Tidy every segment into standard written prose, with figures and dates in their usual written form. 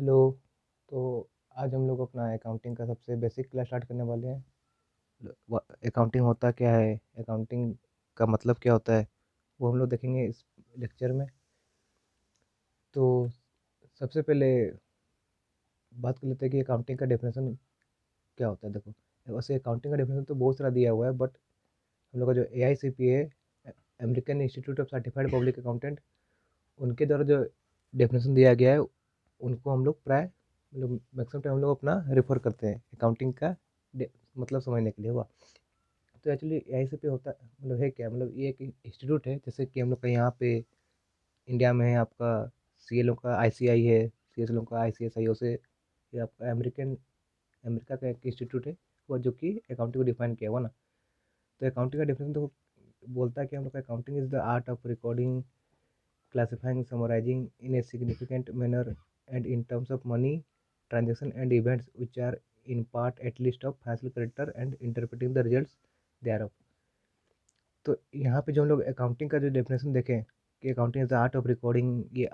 Hello. तो आज हम लोग अपना अकाउंटिंग का सबसे बेसिक क्लास स्टार्ट करने वाले हैं। अकाउंटिंग होता क्या है, अकाउंटिंग का मतलब क्या होता है, वो हम लोग देखेंगे इस लेक्चर में। तो सबसे पहले बात कर लेते हैं कि अकाउंटिंग का डेफिनेशन क्या होता है। देखो, वैसे अकाउंटिंग का डेफिनेशन तो बहुत सारा दिया हुआ है, बट हम लोग का जो AICPA है, American institute of certified public accountant, उनके द्वारा जो डेफिनेशन दिया गया है उनको हम लोग प्राय मतलब मैक्सिमम टाइम हम लोग अपना रेफर करते हैं अकाउंटिंग का मतलब समझने के लिए हुआ। तो एक्चुअली AICPA होता मतलब है क्या, मतलब ये एक इंस्टीट्यूट है, जैसे कि हम लोग का यहाँ पे इंडिया में है आपका CA लोग का ICI है, CS लोग का ICSI से। ये आपका अमेरिका का एक इंस्टीट्यूट है वो, जो कि अकाउंटिंग को डिफाइन किया हुआ ना। तो अकाउंटिंग का डिफरेंस तो बोलता है कि हम लोग का accounting is the art of recording, classifying, summarizing in a significant manner and in terms of money, transaction and events which are in part at least of financial character and interpreting the results thereof। तो यहाँ पे जो हम लोग accounting का जो definition देखें कि accounting is the art of recording, ये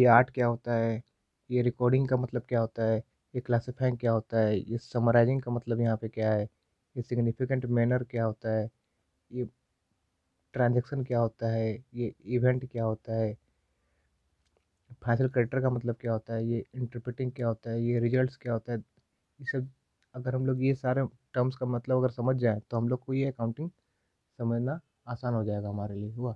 आर्ट क्या होता है, ये रिकॉर्डिंग का मतलब क्या होता है, ये क्लासिफाइंग क्या होता है, ये समराइजिंग का मतलब यहाँ पे क्या है, ये सिग्निफिकेंट मैनर क्या होता है, ये ट्रांजैक्शन क्या होता है, ये इवेंट क्या होता है, फाइनल करेक्टर का मतलब क्या होता है, ये इंटरप्रेटिंग क्या होता है, ये रिजल्ट्स क्या होता है। ये सब अगर हम लोग ये सारे टर्म्स का मतलब अगर समझ जाएं तो हम लोग को ये अकाउंटिंग समझना आसान हो जाएगा हमारे लिए हुआ।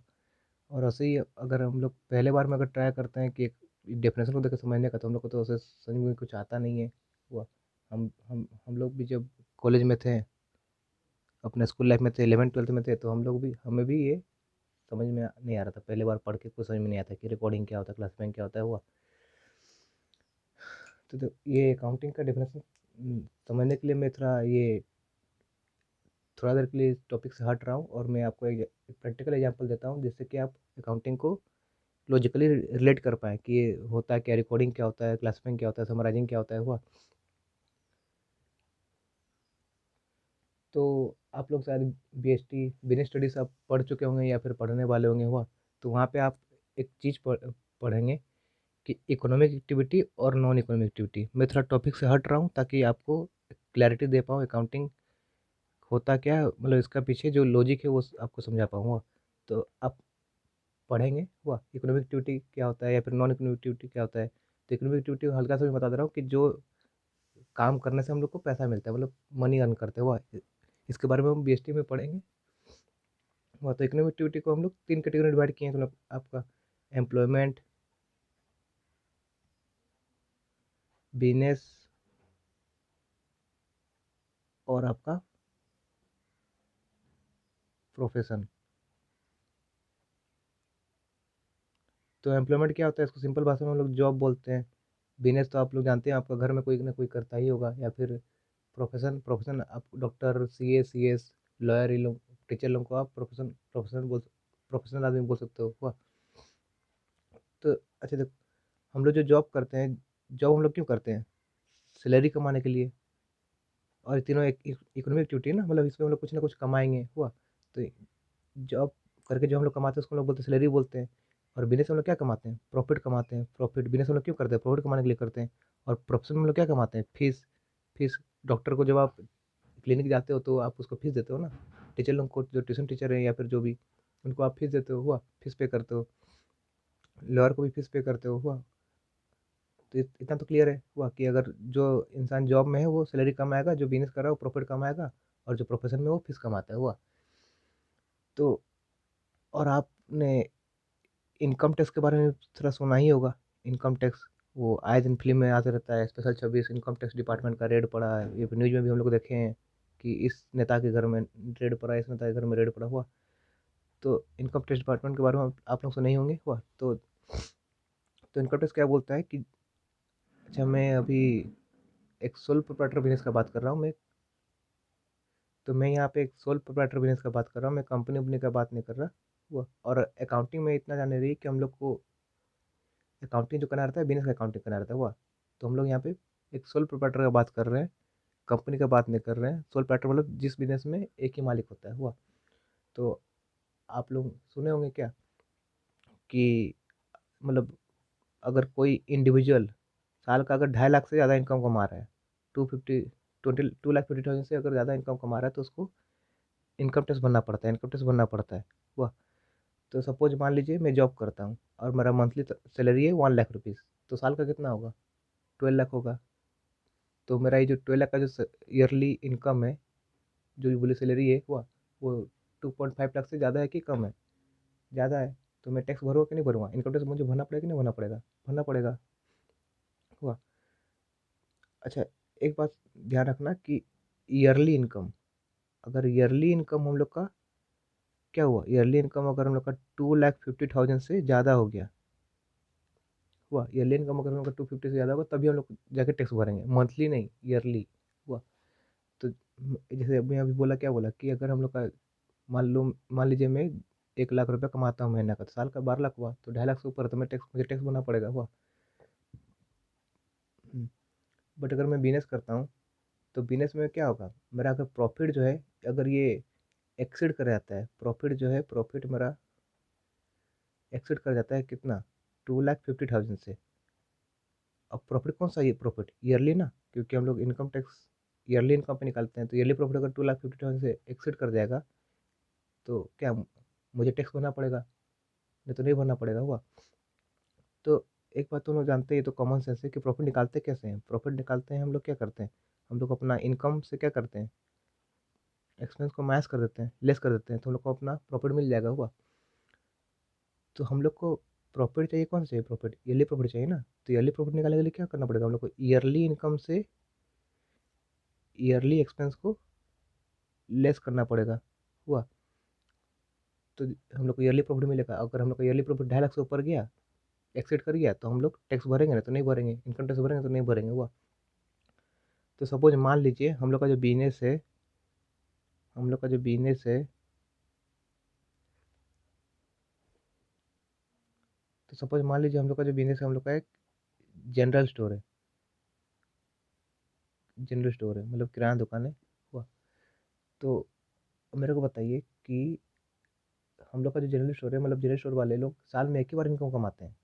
और ऐसे ही अगर हम लोग पहले बार में अगर ट्राई करते हैं कि एक डेफिनेशन को देकर समझने का, तो हम लोग को तो उसे समझ में कुछ आता नहीं है हुआ। हम लोग भी जब कॉलेज में थे, अपने स्कूल लाइफ में थे, 11th 12th में थे, तो हमें भी ये समझ में नहीं आ रहा था। पहले बार पढ़ के कुछ समझ में नहीं आता कि रिकॉर्डिंग क्या होता है, क्लासिफाइंग क्या होता है हुआ। तो ये अकाउंटिंग का डेफिनेशन समझने के लिए मैं थोड़ा देर के लिए इस टॉपिक से हट रहा हूँ, और मैं आपको एक प्रैक्टिकल एग्जांपल देता हूँ, जिससे कि आप अकाउंटिंग को लॉजिकली रिलेट कर पाएँ कि ये होता है क्या, रिकॉर्डिंग क्या होता है, क्लासिफाइंग क्या होता है, समराइजिंग क्या होता है हुआ। तो आप लोग शायद BST बिजनेस स्टडीज आप पढ़ चुके होंगे या फिर पढ़ने वाले होंगे हुआ। तो वहाँ पे आप एक चीज़ पढ़ेंगे कि इकोनॉमिक एक्टिविटी और नॉन इकोनॉमिक एक्टिविटी। मैं थोड़ा टॉपिक से हट रहा हूँ ताकि आपको क्लैरिटी दे पाऊँ अकाउंटिंग होता क्या है, मतलब इसका पीछे जो लॉजिक है वो आपको समझा पाऊँगा। तो आप पढ़ेंगे हुआ इकोनॉमिक एक्टिविटी क्या होता है या फिर नॉन इकोनॉमिक एक्टिविटी क्या होता है। तो इकोनॉमिक एक्टिविटी हल्का सा मैं बता दे रहा हूँ कि जो काम करने से हम लोग को पैसा मिलता है, मतलब मनी अर्न करते हैं हुआ। इसके बारे में हम BST में पढ़ेंगे हुआ। तो इकोनॉमिक एक्टिविटी को हम लोग 3 कैटेगरी में डिवाइड किए हैं। तो मतलब आपका एम्प्लॉयमेंट, बिजनेस और आपका प्रोफेशन। तो एम्प्लॉयमेंट क्या होता है, इसको सिंपल भाषा में हम लोग जॉब बोलते हैं। बिजनेस तो आप लोग जानते हैं, आपका घर में कोई ना कोई करता ही होगा। या फिर प्रोफेशन आप डॉक्टर, CS लॉयर, ये लोग टीचर लोग को आप प्रोफेशनल आदमी बोल सकते हो हुआ। तो अच्छा देखो, हम लोग जो जॉब करते हैं, जॉब हम लोग क्यों करते हैं, सैलरी कमाने के लिए। और ये तीनों एक इकोनॉमिक एक्टिविटी है ना, मतलब इसमें हम लोग कुछ ना कुछ कमाएंगे हुआ। तो जॉब करके जो हम लोग कमाते हैं उसको हम लोग बोलते हैं सैलरी बोलते हैं। और बिजनेस में हम लोग क्या कमाते हैं, प्रॉफिट कमाते हैं। प्रॉफिट बिजनेस हम लोग क्यों करते हैं, प्रॉफिट कमाने के लिए करते हैं। और प्रोफेशन में हम लोग क्या कमाते हैं, फीस। फीस डॉक्टर को जब आप क्लिनिक जाते हो तो आप उसको फीस देते हो ना। टीचर लोग को, जो ट्यूशन टीचर है या फिर जो भी, उनको आप फीस देते हो हुआ, फीस पे करते हो। लॉयर को भी फीस पे करते हो हुआ। तो इतना तो क्लियर है हुआ कि अगर जो इंसान जॉब में है वो सैलरी कमाएगा, जो बिजनेस कर रहा है वो प्रॉफिट कमाएगा, और जो प्रोफेशन में वो फीस कमाता है हुआ। तो और आपने इनकम टैक्स के बारे में थोड़ा सुना ही होगा। इनकम टैक्स वो आए दिन फिल्म में आते रहता है, स्पेशल 26 इनकम टैक्स डिपार्टमेंट का रेड पड़ा है। ये न्यूज में भी हम लोग देखे हैं कि इस नेता के घर में रेड पड़ा, इस नेता के घर में रेड पड़ा हुआ। तो इनकम टैक्स डिपार्टमेंट के बारे में आप लोग सुने ही होंगे हुआ। तो इनकम टैक्स क्या बोलता है कि, अच्छा मैं अभी एक सोल प्रोप्राइटर बिजनेस का बात कर रहा हूँ मैं। तो मैं यहाँ पे एक सोल प्रोप्राइटर बिजनेस का बात कर रहा हूँ, मैं कंपनी वंपनी का बात नहीं कर रहा हुआ। और अकाउंटिंग में इतना जाने रही कि हम लोग को अकाउंटिंग जो करना रहता है, बिजनेस का अकाउंटिंग करना रहता है हुआ। तो हम लोग यहाँ पे एक सोल प्रोप्राइटर का बात कर रहे हैं, कंपनी का बात नहीं कर रहे हैं। सोल प्रोप्राइटर मतलब जिस बिजनेस में एक ही मालिक होता है हुआ। तो आप लोग सुने होंगे क्या कि मतलब अगर कोई इंडिविजुअल साल का अगर 2.5 लाख से ज़्यादा इनकम कमा रहा है, 2 लाख 50,000 से अगर ज़्यादा इनकम कमा रहा है तो उसको इनकम टैक्स भरना पड़ता है, इनकम टैक्स भरना पड़ता है। हुआ। तो सपोज मान लीजिए मैं जॉब करता हूँ और मेरा मंथली सैलरी है 1 लाख रुपीज़, तो साल का कितना होगा? 12 लाख होगा। तो मेरा ये जो 12 लाख का जो ईयरली इनकम है, जो ये बोली सैलरी है, हुआ, वो 2.5 लाख से ज़्यादा है कि कम है? ज़्यादा है। तो मैं टैक्स भरूँगा कि नहीं भरूँगा? इनकम टैक्स मुझे भरना पड़ेगा कि नहीं भरना पड़ेगा? भरना पड़ेगा। हुआ। अच्छा, एक बात ध्यान रखना कि ईयरली इनकम, अगर ईयरली इनकम हम लोग का क्या हुआ, ईयरली इनकम अगर हम लोग का 2,50,000 से ज़्यादा हो गया, हुआ, ईयरली इनकम अगर हम लोग का 250 से ज़्यादा होगा तभी हम लोग जाके टैक्स भरेंगे, मंथली नहीं, ईयरली। हुआ। तो जैसे अभी अभी बोला, क्या बोला कि अगर हम लोग का मान लीजिए मैं 1 लाख रुपया कमाता हूँ महीने का, तो साल का 12 लाख हुआ, तो 2.5 लाख से ऊपर है, तो मुझे टैक्स भरना पड़ेगा। हुआ। बट अगर मैं बिजनेस करता हूँ तो बिजनेस में क्या होगा, मेरा अगर प्रॉफिट जो है, अगर ये एक्सीड कर जाता है, प्रॉफिट जो है, प्रॉफिट मेरा एक्सीड कर जाता है कितना, 2,50,000 से। अब प्रॉफिट कौन सा, ये प्रॉफिट ईयरली ना, क्योंकि हम लोग इनकम टैक्स ईयरली इनकम पे निकालते हैं, तो ईयरली प्रॉफिट अगर 2,50,000 से एक्सीड कर जाएगा तो क्या मुझे टैक्स भरना पड़ेगा? नहीं तो नहीं भरना पड़ेगा। हुआ। तो एक बात तो हम लोग जानते हैं, ये तो कॉमन सेंस है कि प्रॉफिट निकालते कैसे हैं। प्रॉफिट निकालते हैं हम लोग क्या करते हैं, हम लोग अपना इनकम से क्या करते हैं, एक्सपेंस को माइनस कर देते हैं, लेस कर देते हैं, तो हम लोग को अपना प्रॉफिट मिल जाएगा। हुआ। तो हम लोग को प्रॉफिट चाहिए, कौन सा चाहिए प्रॉफिट, ईयरली प्रॉफिट चाहिए ना। तो ईयरली प्रॉफिट निकालने के लिए क्या करना पड़ेगा हम लोग को, ईयरली इनकम से ईयरली एक्सपेंस को लेस करना पड़ेगा। हुआ। तो हम लोग को ईयरली प्रॉफिट मिलेगा। अगर हम लोग का ईयरली प्रॉफिट 2.5 लाख से ऊपर गया, एक्सीड कर गया, तो हम लोग टैक्स भरेंगे ना, तो नहीं भरेंगे, इनकम टैक्स भरेंगे तो नहीं भरेंगे। हुआ। तो सपोज मान लीजिए हम लोग का जो बिजनेस है, हम लोग का जो बिजनेस है, तो सपोज मान लीजिए हम लोग का जो बिजनेस है, हम लोग का एक जनरल स्टोर है, जनरल स्टोर है मतलब किराना दुकान है। हुआ। तो मेरे को बताइए कि हम लोग का जो जनरल स्टोर है, मतलब जनरल स्टोर वाले लोग साल में एक ही बार इनकम कमाते हैं।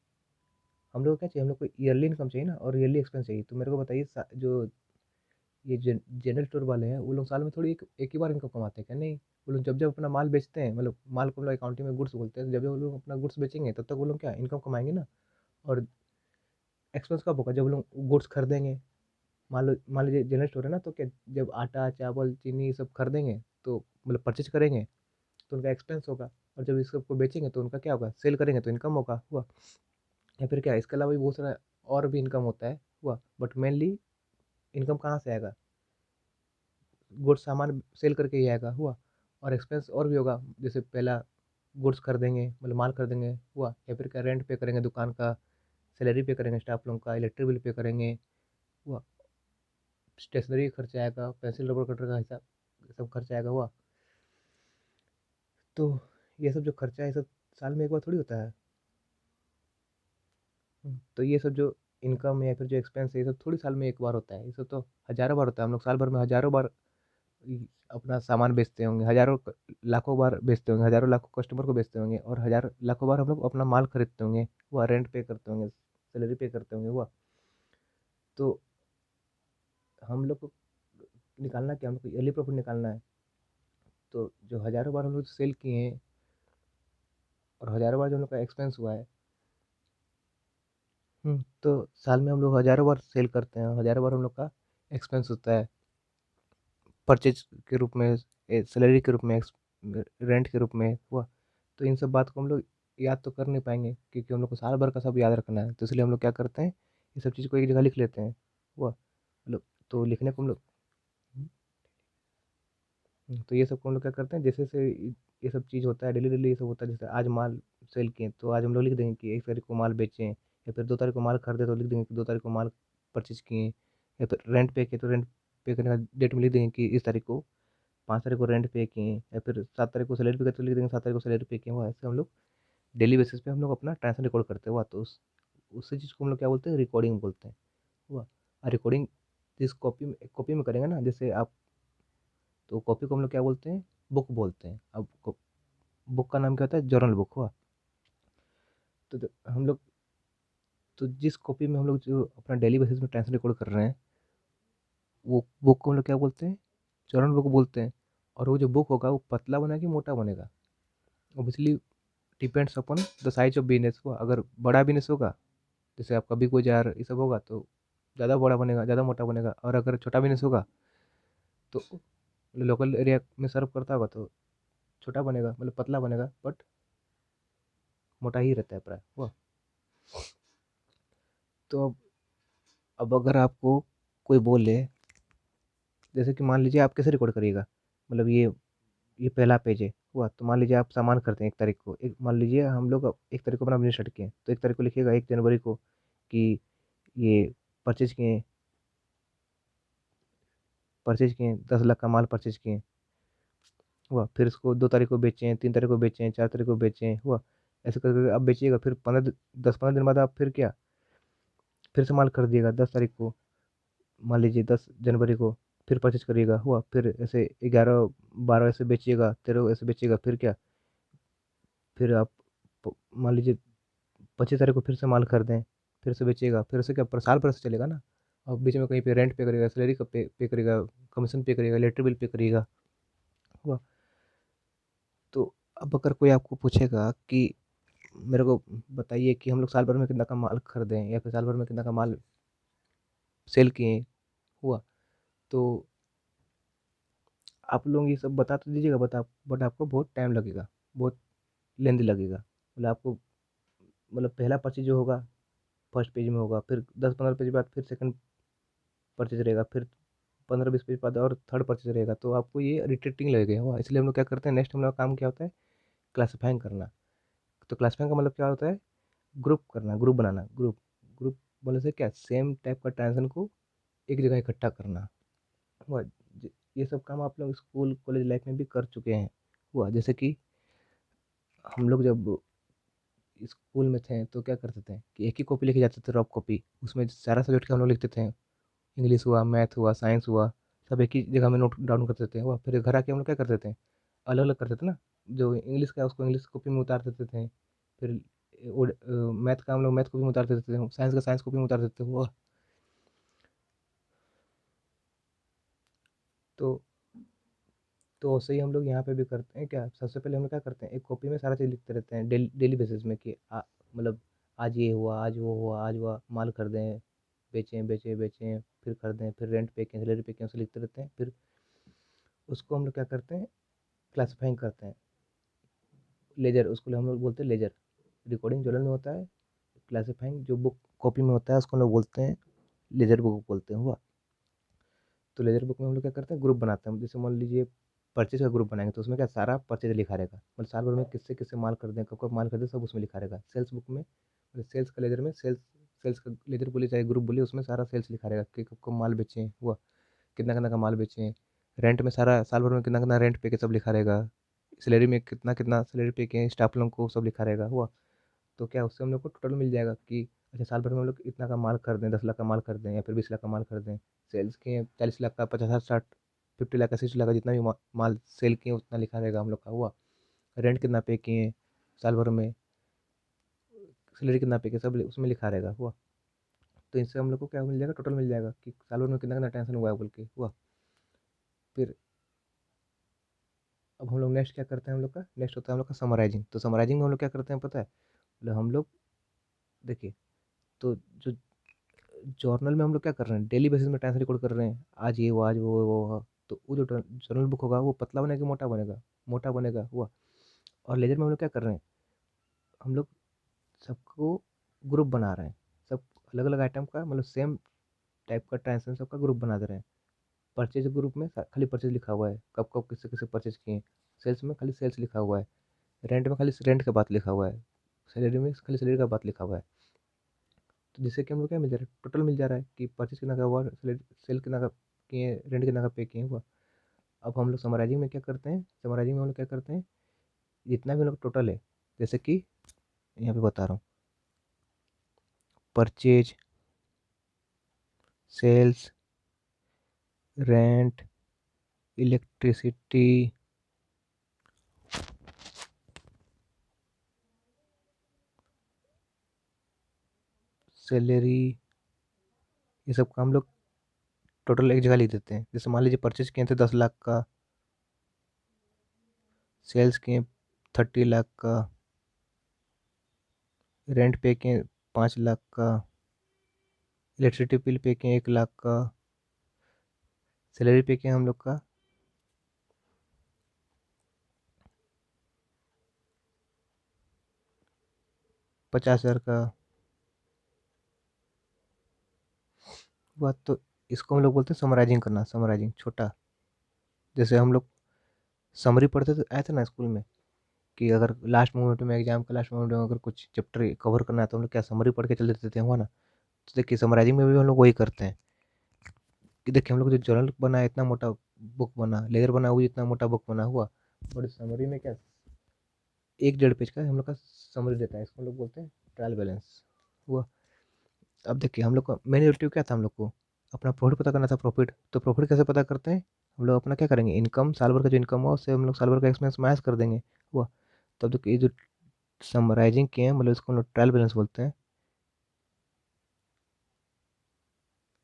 हम लोग को क्या चाहिए, हम लोग को ईयरली इनकम चाहिए ना, और ईयरली एक्सपेंस चाहिए। तो मेरे को बताइए जो ये जनरल स्टोर वाले हैं, वो लोग साल में थोड़ी एक ही बार इनकम कमाते हैं क्या? नहीं। वो लोग जब जब अपना माल बेचते हैं, मतलब माल को हम लोग अकाउंटिंग में गुड्स बोलते हैं, तो जब जब वो लोग अपना गुड्स बेचेंगे तब तक वो लोग क्या इनकम कमाएंगे ना। और एक्सपेंस कब होगा, जब वो लोग गुड्स खरीदेंगे। मान लीजिए जनरल स्टोर है ना, तो क्या, जब आटा चावल चीनी सब खरीदेंगे, तो मतलब परचेज करेंगे, तो उनका एक्सपेंस होगा। और जब इसको बेचेंगे तो उनका क्या होगा, सेल करेंगे तो इनकम होगा। हुआ। या फिर क्या, इसके अलावा भी बहुत सारा और भी इनकम होता है। हुआ। बट मेनली इनकम कहाँ से आएगा, गुड्स सामान सेल करके ही आएगा। हुआ। और एक्सपेंस और भी होगा, जैसे पहला गुड्स खरीदेंगे, मतलब माल खरीदेंगे। हुआ। या फिर क्या, रेंट पे करेंगे दुकान का, सैलरी पे करेंगे स्टाफ लोगों का, इलेक्ट्रिक बिल पे करेंगे। हुआ। स्टेशनरी का खर्चा आएगा, पेंसिल रबड़ कटर का हिसाब, सब खर्चा आएगा। हुआ। तो ये सब जो खर्चा है, ये सब साल में एक बार थोड़ी होता है। तो ये सब जो इनकम या फिर जो एक्सपेंस है, ये सब थोड़ी साल में एक बार होता है, ये सब तो हज़ारों बार होता है। हम लोग साल भर में हज़ारों बार अपना सामान बेचते होंगे, हज़ारों लाखों बार बेचते होंगे, हज़ारों लाखों कस्टमर को बेचते होंगे, और हज़ार लाखों बार हम लोग अपना माल खरीदते होंगे। हुआ। रेंट पे करते होंगे, सैलरी पे करते होंगे। हुआ। तो हम लोग को निकालना क्या, हम लोग को ईयरली प्रॉफिट निकालना है। तो जो हज़ारों बार हम लोग सेल किए हैं, और हज़ारों बार जो हम लोग का एक्सपेंस हुआ है, तो साल में हम लोग हज़ारों बार सेल करते हैं, हज़ारों बार हम लोग का एक्सपेंस होता है, परचेज के रूप में, सैलरी के रूप में, रेंट के रूप में। हुआ। तो इन सब बात को हम लोग याद तो कर नहीं पाएंगे, क्योंकि हम लोग को साल भर का सब याद रखना है। तो इसलिए हम लोग क्या करते हैं, ये सब चीज़ को एक जगह लिख लेते हैं। हुआ। मतलब तो लिखने को हम लोग, तो ये सब को हम लोग क्या करते हैं, जैसे से ये सब चीज़ होता है, डेली डेली ये सब होता है। जैसे आज माल सेल किए, तो आज हम लोग लिख देंगे कि 1 तारीख को माल बेचें, या फिर 2 तारीख को माल खरीदे तो लिख देंगे कि 2 तारीख को माल परचेज किए। या फिर रेंट पे किए तो रेंट पे करने का डेट में लिख देंगे कि इस तारीख को, 5 तारीख को रेंट पे किए। या फिर 7 तारीख को सैलरी पे किए तो लिख देंगे 7 तारीख को सैलरी पे किए। हुआ। ऐसे हम लोग डेली बेसिस पे हम लोग अपना ट्रांजेक्शन रिकॉर्ड करते हुआ, तो उसी चीज़ को हम लोग क्या बोलते हैं, रिकॉर्डिंग बोलते हैं। हुआ। और रिकॉर्डिंग जिस कॉपी में करेंगे ना, जैसे आप, तो कॉपी को हम लोग क्या बोलते हैं, बुक बोलते हैं। अब बुक का नाम क्या होता है, जर्नल बुक। हुआ। तो हम लोग तो जिस कॉपी में हम लोग जो अपना डेली बेसिस में ट्रांजेक्शन रिकॉर्ड कर रहे हैं, वो बुक को हम लोग क्या बोलते हैं? जर्नल बुक बोलते हैं। और वो जो बुक होगा वो पतला बनेगा कि मोटा बनेगा? Obviously depends upon the size of business. को अगर बड़ा बिजनेस होगा, जैसे आपका बिग बाजार ये सब होगा, तो ज़्यादा बड़ा बनेगा, ज़्यादा मोटा बनेगा। और अगर छोटा बिजनेस होगा तो लोकल एरिया में सर्व करता होगा तो छोटा बनेगा, मतलब पतला बनेगा, बट मोटा ही रहता है प्राय वो। तो अब अगर आपको कोई बोले, जैसे कि मान लीजिए आप कैसे रिकॉर्ड करिएगा, मतलब ये पहला पेज है हुआ, तो मान लीजिए आप सामान करते हैं 1 तारीख को, एक मान लीजिए हम लोग 1 तारीख को अपना बिजनेस स्टार्ट किए, तो 1 तारीख को लिखिएगा 1 जनवरी को कि ये परचेज किए 10 लाख का माल परचेज किए हुआ। फिर इसको 2 तारीख को बेचें, 3 तारीख को बेचें, 4 तारीख को बेचें हुआ। ऐसे करके आप बेचिएगा। फिर 10-15 दिन बाद आप फिर क्या, फिर से माल कर दिएगा 10 तारीख को, मान लीजिए 10 जनवरी को फिर परचेज करिएगा हुआ। फिर ऐसे 11-12 ऐसे बेचिएगा, 13 ऐसे बेचिएगा। फिर क्या, फिर आप मान लीजिए 25 तारीख को फिर से माल खरीदें, फिर से बेचिएगा। फिर से क्या, साल भर से चलेगा ना। और बीच में कहीं पे रेंट पे करेगा, सैलरी का पे करेगा, कमीशन पे करेगा, इलेक्ट्रिक बिल पे करिएगा हुआ। तो अब अगर कोई आपको पूछेगा कि मेरे को बताइए कि हम लोग साल भर में कितना का माल खरीदें या फिर साल भर में कितना का माल सेल किए हुआ, तो आप लोग ये सब बता तो दीजिएगा, बट आपको बहुत टाइम लगेगा, बहुत लेंदी लगेगा। मतलब आपको, मतलब पहला पर्चेज जो होगा फर्स्ट पेज में होगा, फिर 10-15 पेज बाद फिर सेकंड परचेज रहेगा, फिर 15-20 पेज बाद और थर्ड परचेज रहेगा। तो आपको ये रिट्रेक्टिंग लगेगा हुआ। इसलिए हम लोग क्या करते हैं, नेक्स्ट हम लोग का काम क्या होता है, क्लासीफाइंग करना। तो क्लासीफाइंग का मतलब क्या होता है, ग्रुप करना, ग्रुप बनाना। ग्रुप ग्रुप बोलने से क्या, सेम टाइप का ट्रांजेक्शन को एक जगह इकट्ठा करना हुआ। ये सब काम आप लोग स्कूल कॉलेज लाइफ में भी कर चुके हैं हुआ। जैसे कि हम लोग जब स्कूल में थे तो क्या करते थे कि एक ही कॉपी लेके जाते थे, रफ कॉपी। उसमें सारा सब्जेक्ट का हम लोग लिखते थे, इंग्लिश हुआ, मैथ हुआ, साइंस हुआ, सब एक ही जगह में नोट डाउन करते थे हुआ। फिर घर आके हम लोग क्या करते थे, अलग अलग करते थे ना। जो इंग्लिश का है उसको इंग्लिश कॉपी में उतार देते थे, फिर मैथ का हम लोग मैथ कॉपी में उतार देते थे, साइंस का साइंस कॉपी में उतार देते थे हुआ। तो तो वैसे ही हम लोग यहाँ पे भी करते हैं। क्या, सबसे पहले हम लोग क्या करते हैं, एक कॉपी में सारा चीज़ लिखते रहते हैं डेली डेली बेसिस में कि मतलब आज ये हुआ, आज वो हुआ, आज हुआ, माल खरीदें, बेचें बेचें बेचें, फिर खरीदें, फिर रेंट पे किए, सैलरी पे किए, उसे लिखते रहते हैं। फिर उसको हम लोग क्या करते हैं, क्लासीफाइंग करते हैं। लेजर, उसको हम लोग बोलते हैं लेजर। रिकॉर्डिंग जर्नल में होता है, क्लासीफाइंग जो बुक कॉपी में होता है उसको हम लोग बोलते हैं लेजर बुक बोलते हैं हुआ। तो लेजर बुक में हम लोग क्या करते हैं, ग्रुप बनाते हैं। जैसे मान लीजिए परचेज का ग्रुप बनाएंगे, तो उसमें क्या, सारा परचेज लिखा रहेगा, मतलब साल भर में किससे किससे माल कर दें, कब कब माल कर दें, सब उसमें लिखा रहेगा। सेल्स बुक में, मतलब सेल्स का लेजर में, सेल्स का लेजर बोलिए चाहे ग्रुप बोलिए, उसमें सारा सेल्स लिखा रहेगा कि कब कब माल बेचें हुआ, कितना कितना का माल बेचें। रेंट में सारा साल भर में कितना कितना रेंट पे के सब लिखा रहेगा। सैलरी में कितना कितना सैलरी पे के स्टाफ लोगों को सब लिखा रहेगा हुआ। तो क्या, उससे हम लोग को टोटल मिल जाएगा कि अच्छा साल भर में हम लोग इतना का माल कर दें, 10 लाख का माल कर दें या फिर 20 लाख का माल कर दें। सेल्स किए 40 लाख का, 50-60, 50 लाख का, 60 लाख का, जितना भी माल सेल किए उतना लिखा रहेगा हम लोग का हुआ। रेंट कितना पे किए साल भर में, सैलरी कितना पे किए, सब उसमें लिखा रहेगा हुआ। तो इससे हम लोग को क्या मिल जाएगा, टोटल मिल जाएगा कि साल भर में कितना कितना टेंशन हुआ है बोल के हुआ। फिर अब हम लोग नेक्स्ट क्या करते हैं, हम लोग का नेक्स्ट होता है हम लोग का समराइजिंग। तो समराइजिंग में हम लोग क्या करते हैं पता है, मतलब हम लोग देखिए, तो जो जर्नल में हम लोग क्या कर रहे हैं, डेली बेसिस में टाइम रिकॉर्ड कर रहे हैं, आज ये हुआ, आज वो हुआ। तो वो जो जर्नल बुक होगा वो पतला बनेगा कि मोटा बनेगा, मोटा बनेगा हुआ। और लेजर में हम लोग क्या कर रहे हैं, हम लोग सबको ग्रुप बना रहे हैं, सब अलग अलग आइटम का, मतलब सेम टाइप का ट्रांजेक्शन सबका ग्रुप बना दे रहे हैं। परचेज ग्रुप में खाली परचेज लिखा हुआ है, कब कब किससे किससे परचेज किए। सेल्स में खाली सेल्स लिखा हुआ है, रेंट में खाली रेंट का बात लिखा हुआ है, सैलरी में खाली सैलरी का बात लिखा हुआ है। तो जिससे कि हम लोग क्या मिल जा रहा है, टोटल मिल जा रहा है कि परचेज कितना का हुआ, सेल कितना का किए, रेंट कितना का पे किए हुआ। अब हम लोग समराइजिंग में क्या करते हैं, समराइजिंग में हम लोग क्या करते हैं, जितना भी हम लोग टोटल है, जैसे कि यहाँ पे बता रहा हूँ, purchase, sales, rent, electricity, salary, ये सब का हम लोग टोटल एक जगह लिख देते हैं। जैसे मान लीजिए परचेज किए थे 10 लाख का, सेल्स किए 30 लाख का, रेंट पे किए 5 लाख का, इलेक्ट्रिसिटी बिल पे किए 1 लाख का, सैलरी पे किए हम लोग का 50,000 का। बात तो इसको हम लोग बोलते हैं समराइजिंग करना, समराइजिंग छोटा। जैसे हम लोग समरी पढ़ते थे, आए थे ना स्कूल में, कि अगर लास्ट मोमेंट में, एग्जाम के लास्ट मोमेंट में अगर कुछ चैप्टर कवर करना है तो हम लोग क्या समरी पढ़ के चल देते थे, हुआ ना। तो देखिए समराइजिंग में भी हम लोग वही करते हैं कि देखिए हम लोग जो जर्नल बना है इतना मोटा बुक बना, लेजर बना हुआ इतना मोटा बुक बना हुआ, और समरी में क्या 1 1.5 पेज का हम लोग का समरी देता है। इसको हम लोग बोलते हैं ट्रायल बैलेंस हुआ। अब देखिए हम लोग का मेन ऑब्जेक्टिव क्या था, हम लोग को अपना प्रॉफिट पता करना था। प्रॉफिट तो प्रॉफिट कैसे पता करते हैं, हम लोग अपना क्या करेंगे, इनकम साल भर का जो इनकम हुआ उससे हम लोग साल भर का एक्सपेंस माइनस कर देंगे हुआ। तब देखिए ये जो समराइजिंग किए हैं, मतलब इसको हम लोग ट्रायल बैलेंस बोलते हैं।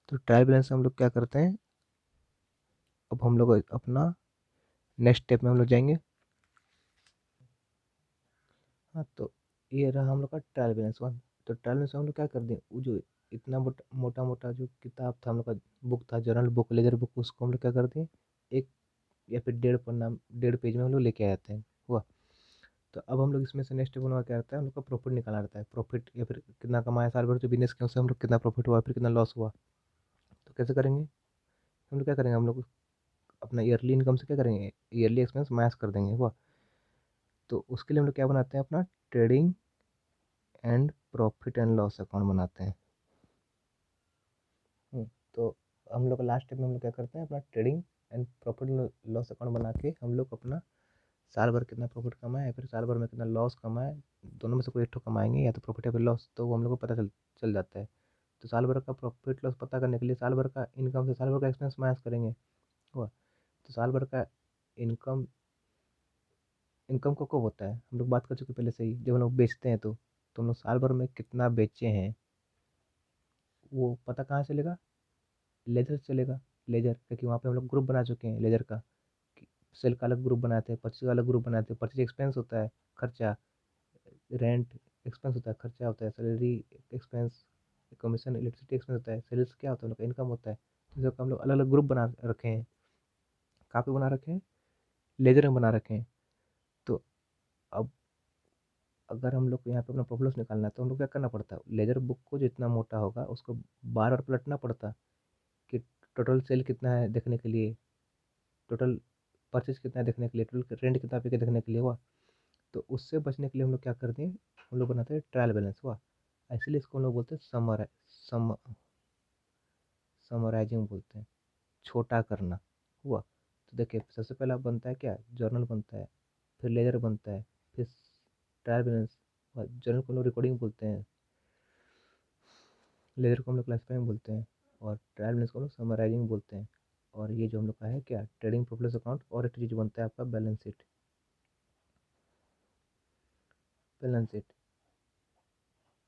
तो ट्रायल बैलेंस हम लोग क्या करते हैं, अब हम लोग अपना नेक्स्ट स्टेप में हम लोग जाएंगे। हाँ, तो ये रहा हम लोग का ट्रायल बैलेंस वन। तो ट्रायल बैलेंस हम लोग क्या कर दें, वो जो इतना मोटा मोटा मोटा जो किताब था हम लोग का, बुक था, जर्नल बुक, लेजर बुक, उसको हम लोग क्या कर दें, एक या फिर 1.5 पन्ना, 1.5 पेज में हम लोग लेके आ जाते हैं हुआ। तो अब हम लोग इसमें से नेक्स्ट बनवा क्या रहता है, हम लोग का प्रॉफिट निकालना रहता है। प्रॉफिट या फिर कितना कमाया साल भर जो बिजनेस किया उससे हम लोग कितना प्रॉफिट हुआ, फिर कितना लॉस हुआ। तो कैसे करेंगे, हम लोग क्या करेंगे, हम लोग अपना ईयरली इनकम से क्या करेंगे, ईयरली एक्सपेंस माइनस कर देंगे हुआ। तो उसके लिए हम लोग क्या बनाते हैं, अपना trading and profit and loss account बनाते हैं। तो हम लोग लास्ट स्टेप में हम लोग क्या करते हैं, अपना trading and profit loss account बना के हम लोग अपना साल भर कितना प्रॉफिट कमाए या फिर साल भर में कितना लॉस कमाए, दोनों में से कोई एक ठो कमाएंगे, या तो प्रॉफिट या फिर लॉस, तो वो हम लोग को पता चल चल जाता है। तो साल भर का प्रॉफिट लॉस पता करने के लिए साल भर का इनकम से साल भर का एक्सपेंस माइनस करेंगे हुआ। तो साल भर का इनकम, इनकम को कब होता है, हम लोग बात कर चुके पहले से ही, जब हम लोग बेचते हैं तो हम लोग साल भर में कितना बेचे हैं वो पता कहाँ चलेगा, लेजर चलेगा। लेजर, क्योंकि वहाँ पे हम लोग ग्रुप बना चुके हैं लेजर का, सेल का अलग ग्रुप बनाते हैं, परचेज का अलग ग्रुप बनाते हैं। परचेज एक्सपेंस होता है, खर्चा, रेंट एक्सपेंस होता है, खर्चा होता है, salary expense, commission, electricity expense होता है, सेल्स क्या होता है, हम लोग का इनकम होता है। तो सबका हम लोग अलग अलग ग्रुप बना रखे हैं। कहाँ पे बना रखे हैं, लेजर में बना रखे हैं। तो अब अगर हम लोग को यहाँ पे अपना प्रॉफिट लॉस निकालना है तो हम लोग क्या करना पड़ता है, लेजर बुक को जितना मोटा होगा उसको बार बार पलटना पड़ता है कि टोटल सेल कितना है देखने के लिए, टोटल परचेज कितना है देखने के लिए, टोटल रेंट कितना पे के देखने के लिए हुआ। तो उससे बचने के लिए हम लोग क्या करते हैं, हम लोग बनाते हैं ट्रायल बैलेंस हुआ। इसलिए इसको हम लोग बोलते हैं सम समराइजिंग बोलते हैं, छोटा करना हुआ। तो देखिए सबसे पहला बनता है क्या, जर्नल बनता है, फिर लेजर बनता है, फिर ट्रायल बैलेंस। जर्नल को हम लोग रिकॉर्डिंग बोलते हैं, लेजर को हम लोग क्लासिफाइंग बोलते हैं, और ट्रायल बैलेंस को हम लोग समराइजिंग बोलते हैं। और ये जो हम लोग का है क्या, ट्रेडिंग प्रॉफिट अकाउंट, और एक चीज बनता है आपका बैलेंस शीट। बैलेंस शीट,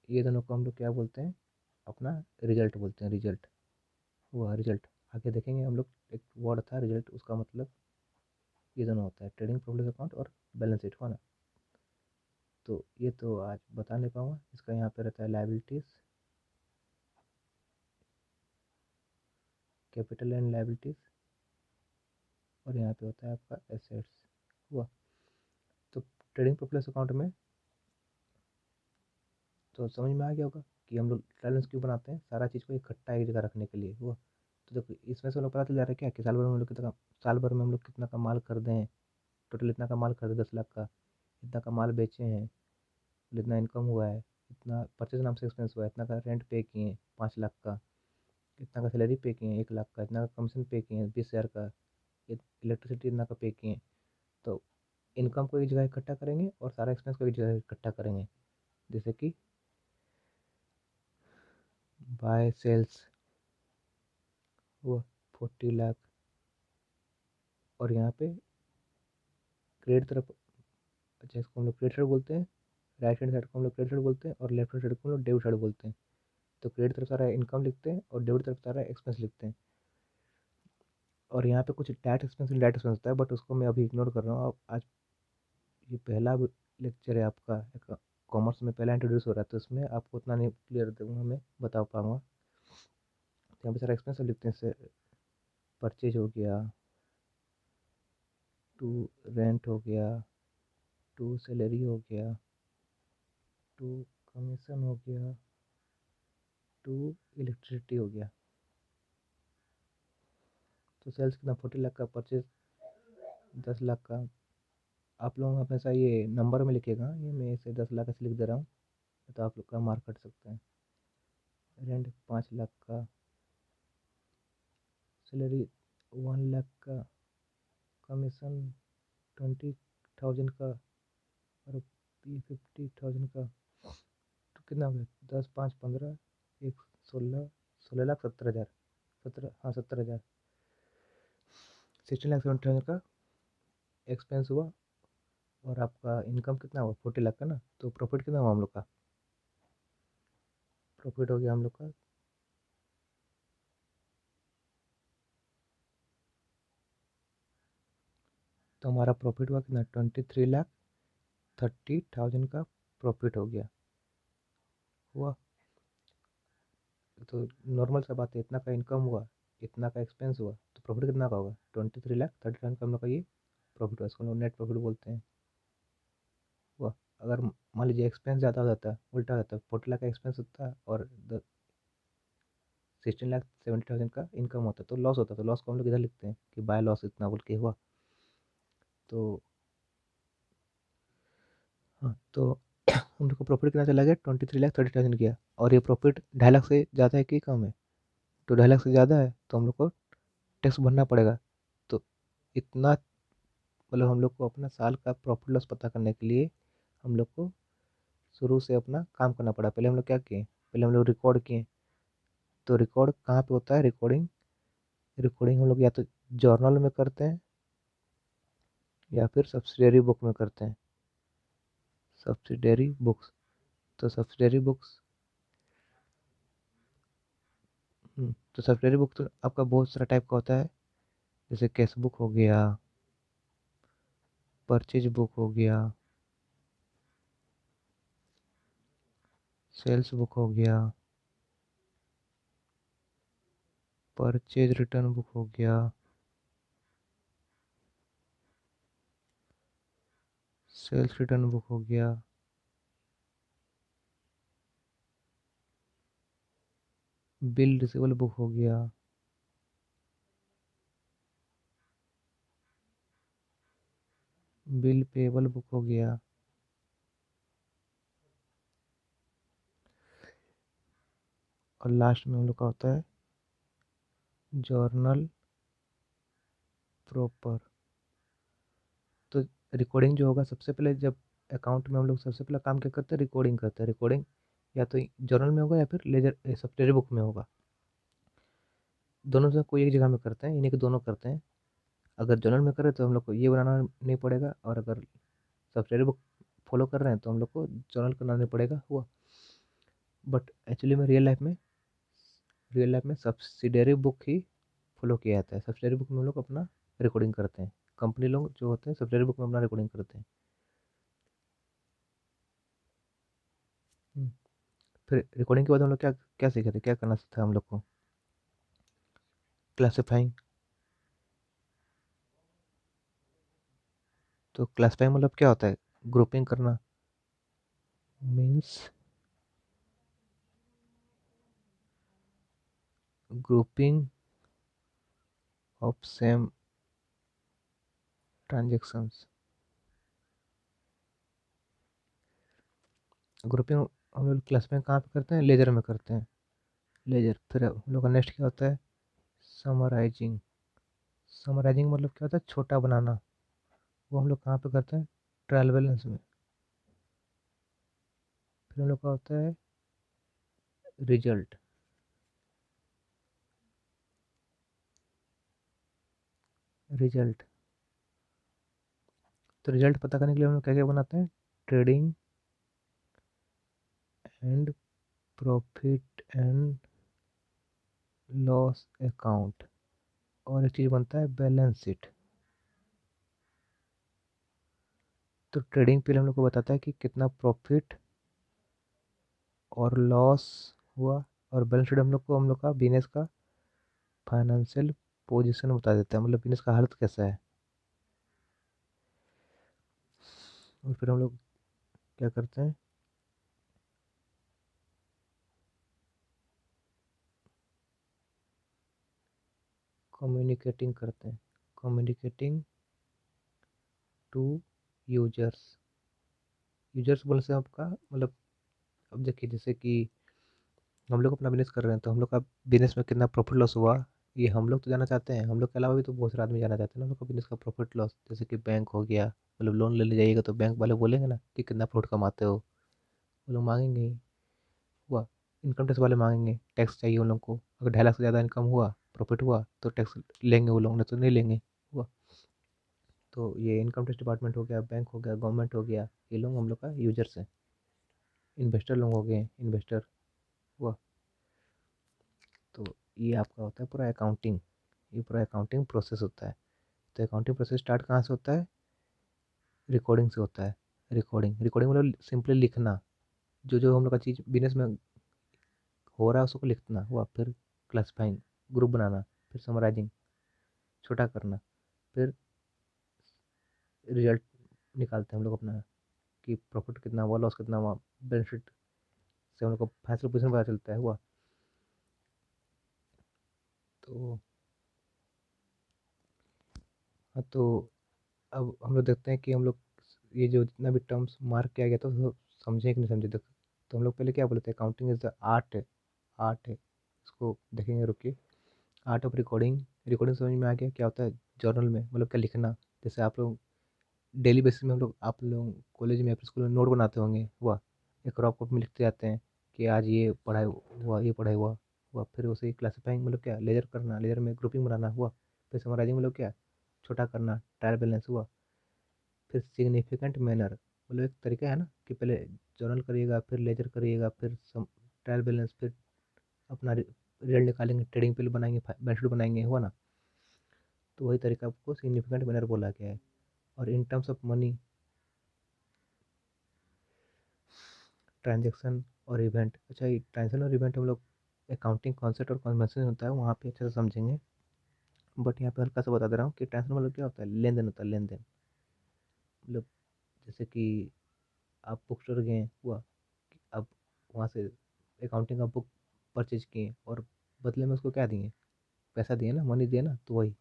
ये दोनों को हम लोग क्या बोलते हैं, अपना रिजल्ट बोलते हैं, रिजल्ट हुआ, रिजल्ट। आगे देखेंगे हम लोग, एक वर्ड था रिजल्ट, उसका मतलब ये दोनों होता है, ट्रेडिंग प्रॉफिट अकाउंट और बैलेंस शीट हुआ ना। तो ये तो आज बता नहीं पाऊँगा, इसका यहाँ पे रहता है लाइबिलिटीज़, कैपिटल एंड लाइबिलिटीज़, और यहाँ पे होता है आपका एसेट्स हुआ। तो ट्रेडिंग प्रॉफिट अकाउंट में तो समझ में आ गया होगा कि हम लोग बैलेंस क्यों बनाते हैं, सारा चीज़ को इकट्ठा एक जगह रखने के लिए हुआ। तो देखो इसमें से हम लोग पता चल जा रहा है क्या, कि साल भर में हम लोग कितना, साल भर में हम लोग कितना का माल खरीदे हैं, टोटल इतना का माल खरीदे 10 लाख का, इतना का माल बेचे हैं, इतना इनकम हुआ है, इतना परचेज नाम से एक्सपेंस हुआ है, इतना का रेंट पे किए हैं 5 लाख का, इतना का सैलरी पे किए हैं 1 लाख का, इतना का कमीशन पे किए हैं 20,000 का, इलेक्ट्रिसिटी इतना का पे किए हैं। तो इनकम को एक जगह इकट्ठा करेंगे और सारा एक्सपेंस को एक जगह इकट्ठा करेंगे। जैसे कि बाय सेल्स हुआ 40 लाख, और यहाँ पे क्रेडिट तरफ, अच्छा इसको हम लोग क्रेडिट साइड बोलते हैं, राइट हैंड साइड को हम लोग क्रेडिट साइड बोलते हैं, और लेफ्ट हैंड साइड को हम लोग डेबिट साइड बोलते हैं। तो क्रेडिट तरफ सारा इनकम लिखते हैं और डेबिट तरफ सारा एक्सपेंस लिखते हैं। और यहाँ पे कुछ डायरेक्ट एक्सपेंस इनडायरेक्ट एक्सपेंस होता है, बट उसको मैं अभी इग्नोर कर रहा हूँ। आज ये पहला लेक्चर है आपका, कॉमर्स में पहला इंट्रोड्यूस हो रहा है, तो इसमें आपको उतना नहीं क्लियर दूंगा, मैं बता पाऊँगा। तो यहाँ पे सारा एक्सपेंस लिखते हैं, से परचेज हो गया, टू रेंट हो गया, टू सैलरी हो गया, टू कमीशन हो गया, टू इलेक्ट्रिसिटी हो गया। तो सेल्स कितना 40 लाख का, परचेज 10 लाख का। आप लोग हमेशा ये नंबर में लिखिएगा, ये मैं इसे 10 लाख ऐसे लिख दे रहा हूँ, तो आप लोग का मार्क कट सकते हैं। रेंट 5 लाख का, सैलरी 1 लाख का, कमीशन 20,000 का, और 50,000 का। तो कितना हो गया, 10 5 15, एक 16 लाख 70 हज़ार, 17, हाँ 70 हज़ार, 16 लाख 70 हज़ार का एक्सपेंस हुआ। और आपका इनकम कितना हुआ, 40 लाख का ना। तो प्रॉफिट कितना हुआ हम लोग का, प्रॉफिट हो गया हम लोग का तो हमारा प्रॉफिट हुआ कितना, 23,30,000 का प्रॉफिट हो गया हुआ। तो नॉर्मल सा बात है, इतना का इनकम हुआ, इतना का एक्सपेंस हुआ, तो प्रॉफिट कितना का होगा, 23,30,000 का हम लोग का ये प्रॉफिट हुआ। इसको हम लोग नेट प्रॉफिट बोलते हैं हुआ। अगर मान लीजिए एक्सपेंस ज़्यादा हो जाता, उल्टा हो जाता, 40 लाख का एक्सपेंस होता और 16,70,000 का इनकम होता, तो लॉस होता। तो लॉस को हम लोग इधर लिखते हैं कि बाय लॉस इतना बोल के हुआ। तो हाँ, तो हम लोग को प्रॉफिट कितना चला गया, 23,30,000 किया। और ये प्रॉफिट 2.5 लाख से ज़्यादा है कि कम है, तो 2.5 लाख से ज़्यादा है, तो हम लोग को टैक्स भरना पड़ेगा। तो इतना, मतलब हम लोग को अपना साल का प्रॉफिट लॉस पता करने के लिए हम लोग को शुरू से अपना काम करना पड़ा। पहले हम लोग क्या किए, पहले हम लोग रिकॉर्ड किए। तो रिकॉर्ड कहाँ पे होता है, रिकॉर्डिंग रिकॉर्डिंग हम लोग या तो जर्नल में करते हैं या फिर सब्सिडियरी बुक में करते हैं, सब्सिडियरी बुक्स। तो सब्सिडियरी बुक्स, तो सब्सिडियरी बुक तो आपका बहुत सारा टाइप का होता है, जैसे कैश बुक हो गया, परचेज बुक हो गया, सेल्स बुक हो गया, परचेज रिटर्न बुक हो गया, सेल्स रिटर्न बुक हो गया, बिल रिसीवेबल बुक हो गया, बिल पेबल बुक हो गया, और लास्ट में हम लोग का होता है जर्नल प्रॉपर। तो रिकॉर्डिंग जो होगा, सबसे पहले जब अकाउंट में हम लोग सबसे पहला काम क्या करते हैं, रिकॉर्डिंग करते हैं। रिकॉर्डिंग या तो जर्नल में होगा या फिर लेजर सब्सिडियरी बुक में होगा, दोनों से कोई एक जगह में करते हैं, इन्हीं के दोनों करते हैं। अगर जर्नल में करें तो हम लोग को ये बनाना नहीं पड़ेगा, और अगर सब्सिडियरी बुक फॉलो कर रहे हैं तो हम लोग को जर्नल करना नहीं पड़ेगा हुआ। बट एक्चुअली में रियल लाइफ में सब्सिडियरी बुक ही फॉलो किया जाता है। सब्सिडियरी बुक में हम लोग अपना रिकॉर्डिंग करते हैं, कंपनी लोग जो होते हैं सब्सिडियरी बुक में अपना रिकॉर्डिंग करते हैं। हम्म, फिर रिकॉर्डिंग के बाद हम लोग क्या क्या सीखे थे, क्या करना था हम लोग को, क्लासीफाइंग। तो क्लासीफाइंग मतलब क्या होता है, ग्रुपिंग करना, means grouping of same transactions. Grouping हम लोग क्लासीफाइंग कहाँ पे करते हैं, लेजर में करते हैं, लेजर। फिर हम लोग का नेक्स्ट क्या होता है, समराइजिंग। समराइजिंग मतलब क्या होता है, छोटा बनाना। वो हम लोग कहाँ पे करते हैं, ट्रायल बैलेंस में। फिर हम लोग का होता है रिजल्ट। रिजल्ट, तो रिजल्ट पता करने के लिए हम लोग क्या क्या बनाते हैं, trading and profit and loss account, और एक चीज़ बनता है बैलेंस शीट। तो ट्रेडिंग पीरियड हम लोग को बताता है कि कितना प्रॉफिट और लॉस हुआ, और बैलेंस शीट हम लोग का बिजनेस का फाइनेंशियल पोजीशन बता देता है, मतलब बिजनेस का हालत कैसा है। और फिर हम लोग क्या करते हैं, कम्युनिकेटिंग करते हैं, कम्युनिकेटिंग टू यूजर्स। यूजर्स बोलने से आपका मतलब, अब देखिए जैसे कि हम लोग अपना बिजनेस कर रहे हैं, तो हम लोग का बिजनेस में कितना प्रॉफिट लॉस हुआ, ये हम लोग तो जाना चाहते हैं। हम लोग के अलावा भी तो बहुत सारे आदमी जाना चाहते हैं ना हम लोग का बिजनेस का प्रॉफिट लॉस। जैसे कि बैंक हो गया, मतलब लोन लेने जाइएगा तो बैंक वाले बोलेंगे ना कि कितना प्रॉफिट कमाते हो, वो लोग मांगेंगे ही। हुआ, इनकम टैक्स वाले मांगेंगे, टैक्स चाहिए उन लोग को। अगर 2.5 लाख से ज़्यादा इनकम हुआ, प्रॉफिट हुआ, तो टैक्स लेंगे वो लोग, नहीं तो नहीं लेंगे। हुआ, तो ये इनकम टैक्स डिपार्टमेंट हो गया, बैंक हो गया, गवर्नमेंट हो गया, ये लोग हम लोग का यूजर्स हैं। इन्वेस्टर लोग हो गए, इन्वेस्टर। हुआ, तो ये आपका होता है पूरा अकाउंटिंग, ये पूरा अकाउंटिंग प्रोसेस होता है। तो अकाउंटिंग प्रोसेस स्टार्ट कहाँ से होता है, रिकॉर्डिंग से होता है। रिकॉर्डिंग रिकॉर्डिंग मतलब सिंपली लिखना, जो जो हम लोग का चीज़ बिजनेस में हो रहा है उसको लिखना। हुआ, फिर क्लासिफाइंग, ग्रुप बनाना, फिर समराइजिंग, छोटा करना, फिर रिजल्ट निकालते हैं हम लोग अपना, कि प्रॉफिट कितना हुआ, लॉस कितना हुआ। बेनिफिट से हम लोग को फाइनेंशियल पोजीशन पता चलता है। हुआ, तो हाँ, तो अब हम लोग देखते हैं कि हम लोग ये जो जितना भी टर्म्स मार्क किया गया था तो समझे कि नहीं समझे। तो हम लोग पहले क्या बोलते हैं, काउंटिंग इज द आर्ट है। आर्ट है, इसको देखेंगे, रुकिए। Art of recording. रिकॉर्डिंग समझ में आ गया क्या होता है, जर्नल में मतलब क्या लिखना। जैसे आप लोग डेली बेसिस में, हम लोग आप लोग कॉलेज में या फिर स्कूल में नोट बनाते होंगे। हुआ, एक रॉप कॉपी में लिखते जाते हैं कि आज ये पढ़ाई हुआ, ये पढ़ाई हुआ। हुआ, फिर उसे क्लासीफाइंग मतलब क्या, लेजर करना, लेजर में ग्रुपिंग बनाना। हुआ, फिर समराइजिंग मतलब क्या, छोटा करना, ट्रायल बैलेंस। हुआ, फिर सिग्निफिकेंट मैनर, मतलब एक तरीका है ना कि पहले जर्नल करिएगा, फिर लेजर करिएगा, फिर ट्रायल बैलेंस, फिर अपना रिजल्ट निकालेंगे, ट्रेडिंग पे बनाएंगे, बैलेंस शीट बनाएंगे। हुआ ना, तो वही तरीका आपको सिग्निफिकेंट मैनर बोला गया है। और in terms of money, transaction और इवेंट। अच्छा, ये ट्रांजेक्शन और इवेंट हम लोग अकाउंटिंग कॉन्सेप्ट और कन्वेंशन होता है वहाँ पे अच्छे से समझेंगे। बट यहाँ पे हल्का सा बता दे रहा हूँ कि ट्रांजेक्शन मतलब क्या होता है, लेन देन होता है, लेन देन। मतलब जैसे कि आप बुक स्टोर गए। हुआ, कि आप वहाँ से अकाउंटिंग का बुक परचेज किए, और बदले में उसको क्या दिए, पैसा दिए ना, मनी दिए ना। तो वही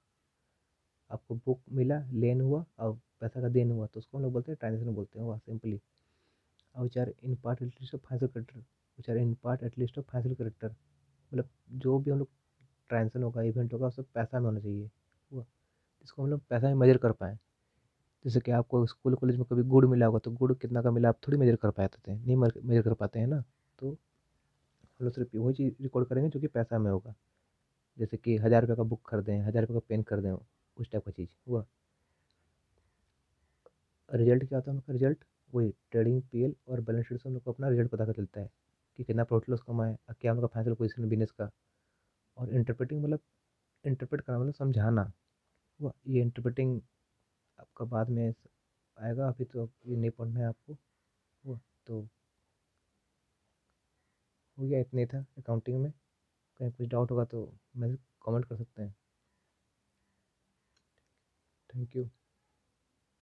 आपको बुक मिला, लेन हुआ, और पैसा का देन हुआ, तो उसको हम लोग बोलते हैं ट्रांजेक्शन बोलते हैं। हुआ, simply. which are in part at least of financial character, which are in part at least of financial character। मतलब जो भी हम लोग ट्रांजेक्शन होगा, इवेंट होगा, सब पैसा में होना चाहिए। हुआ, जिसको हम लोग पैसा में मेजर कर पाएँ। जैसे कि आपको स्कूल कॉलेज में कभी गुड़ मिला होगा, तो गुड़ कितना का मिला आप थोड़ी मेजर कर पाते थे, नहीं मेजर कर पाते हैं ना। तो हम लोग सिर्फ वही चीज़ रिकॉर्ड करेंगे जो कि पैसा में होगा। जैसे कि 1,000 रुपये का बुक खरीदें, 1,000 रुपये का पेन खरीदें, उस टाइप का चीज़। हुआ, रिजल्ट क्या होता है उनका, रिजल्ट वही ट्रेडिंग पीएल और बैलेंस शीट से हम लोग को अपना रिजल्ट पता कर चलता है कि कितना प्रॉफिट लॉस कमाए, क्या हम लोग का फाइनेंशियल पोजीशन बिजनेस का। और इंटरप्रेटिंग मतलब, इंटरप्रेट करना मतलब समझाना। हुआ, ये इंटरप्रेटिंग आपका बाद में आएगा, अभी तो ये नहीं पढ़ना है आपको। हुआ, तो हो गया, इतने था अकाउंटिंग में। कहीं कुछ डाउट होगा तो मैसेज कमेंट कर सकते हैं। Thank you.